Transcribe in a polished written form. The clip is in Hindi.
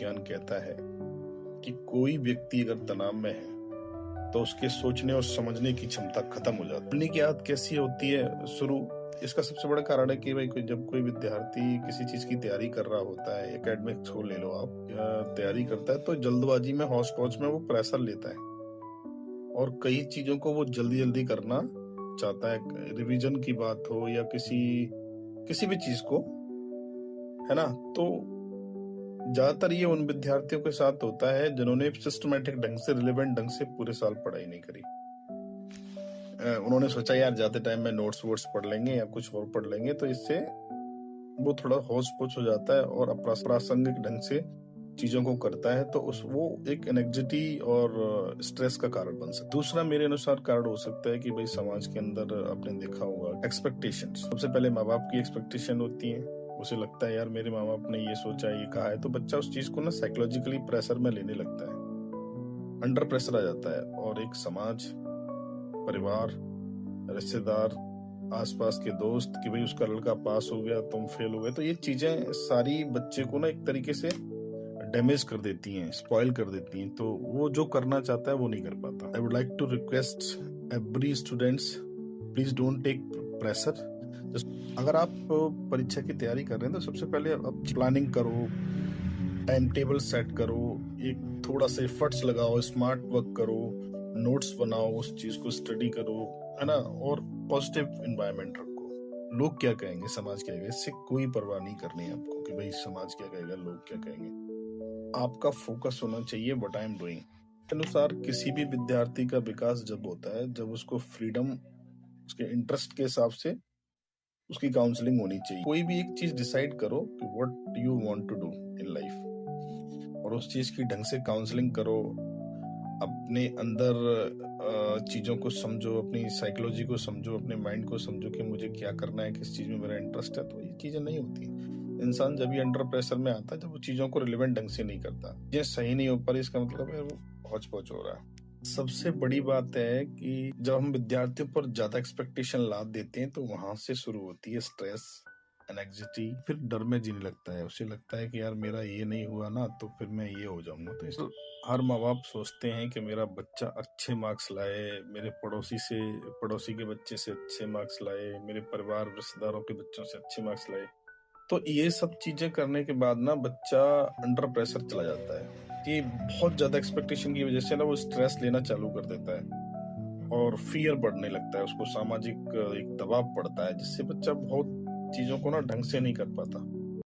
मनोविज्ञान कहता है कि कोई व्यक्ति अगर तनाव में है तो उसके सोचने और समझने की क्षमता खत्म हो जाती है। पढ़ने की आदत कैसी होती है शुरू, इसका सबसे बड़ा कारण है कि भाई जब कोई विद्यार्थी किसी चीज की तैयारी कर रहा होता है, एकेडमिक्स को ले लो आप, तैयारी करता है तो जल्दबाजी में, हौच पौच में वो प्रेशर लेता है और कई चीजों को वो जल्दी जल्दी करना चाहता है। रिवीजन की बात हो या किसी भी चीज को, है ना। तो ज्यादातर ये उन विद्यार्थियों के साथ होता है जिन्होंने सिस्टमेटिक ढंग से, रिलेवेंट ढंग से पूरे साल पढ़ाई नहीं करी। उन्होंने सोचा यार जाते टाइम में नोट्स वोट्स पढ़ लेंगे या कुछ और पढ़ लेंगे, तो इससे वो थोड़ा होश पोच हो जाता है और अप्रासंगिक ढंग से चीजों को करता है, तो वो एक एंग्जाइटी और स्ट्रेस का कारण बन सकता है। दूसरा मेरे अनुसार कारण हो सकता है कि भाई समाज के अंदर आपने देखा होगा एक्सपेक्टेशंस। सबसे पहले माँ बाप की एक्सपेक्टेशन होती है, उसे लगता है यार मेरे माँ बाप ने ये सोचा, ये कहा है, तो बच्चा उस चीज को ना साइकोलॉजिकली प्रेशर में लेने लगता है, अंडर प्रेशर आ जाता है। और एक समाज, परिवार, रिश्तेदार, आसपास के दोस्त कि भाई उसका लड़का पास हो गया, तुम फेल हो गए, तो ये चीजें सारी बच्चे को ना एक तरीके से डैमेज कर देती हैं, स्पॉइल कर देती हैं, तो वो जो करना चाहता है वो नहीं कर पाता। I would like to request every students, please don't take pressure. अगर आप परीक्षा की तैयारी कर रहे हैं तो सबसे पहले आप प्लानिंग करो, टाइम टेबल सेट करो, एक थोड़ा सा एफर्ट्स लगाओ, स्मार्ट वर्क करो, नोट्स बनाओ, उस चीज को स्टडी करो, है ना। और पॉजिटिव एनवायरनमेंट रखो। लोग क्या कहेंगे, समाज क्या कहेगा, इससे कोई परवाह नहीं करनी है आपको कि भाई समाज क्या कहेगा, लोग क्या कहेंगे। आपका फोकस होना चाहिए व्हाट आई एम डूइंग। अनुसार किसी भी विद्यार्थी का विकास जब होता है जब उसको फ्रीडम, उसके इंटरेस्ट के हिसाब से उसकी काउंसलिंग होनी चाहिए। कोई भी एक चीज डिसाइड करो कि what you want to do in life और उस चीज की ढंग से काउंसलिंग करो। अपने अंदर चीजों को समझो, अपनी साइकोलॉजी को समझो, अपने माइंड को समझो कि मुझे क्या करना है, किस चीज में मेरा इंटरेस्ट है। तो ये चीजें नहीं होती। इंसान जब भी अंडर प्रेशर में आता है जब वो चीजों को रिलेवेंट ढंग से नहीं करता, ये सही नहीं हो पा रही, इसका मतलब है वो हौच पौच हो रहा है। सबसे बड़ी बात है कि जब हम विद्यार्थियों पर ज्यादा एक्सपेक्टेशन लाद देते हैं तो वहां से शुरू होती है स्ट्रेस, एंग्जाइटी, फिर डर में जीने लगता है। उसे लगता है कि यार मेरा ये नहीं हुआ ना तो फिर मैं ये हो जाऊंगा। तो इस हर माँ बाप सोचते हैं कि मेरा बच्चा अच्छे मार्क्स लाए, मेरे पड़ोसी के बच्चे से अच्छे मार्क्स लाए, मेरे परिवार रिश्तेदारों के बच्चों से अच्छे मार्क्स लाए। तो ये सब चीजें करने के बाद ना बच्चा अंडर प्रेशर चला जाता है कि बहुत ज्यादा एक्सपेक्टेशन की वजह से ना वो स्ट्रेस लेना चालू कर देता है और फियर बढ़ने लगता है, उसको सामाजिक एक दबाव पड़ता है जिससे बच्चा बहुत चीजों को ना ढंग से नहीं कर पाता।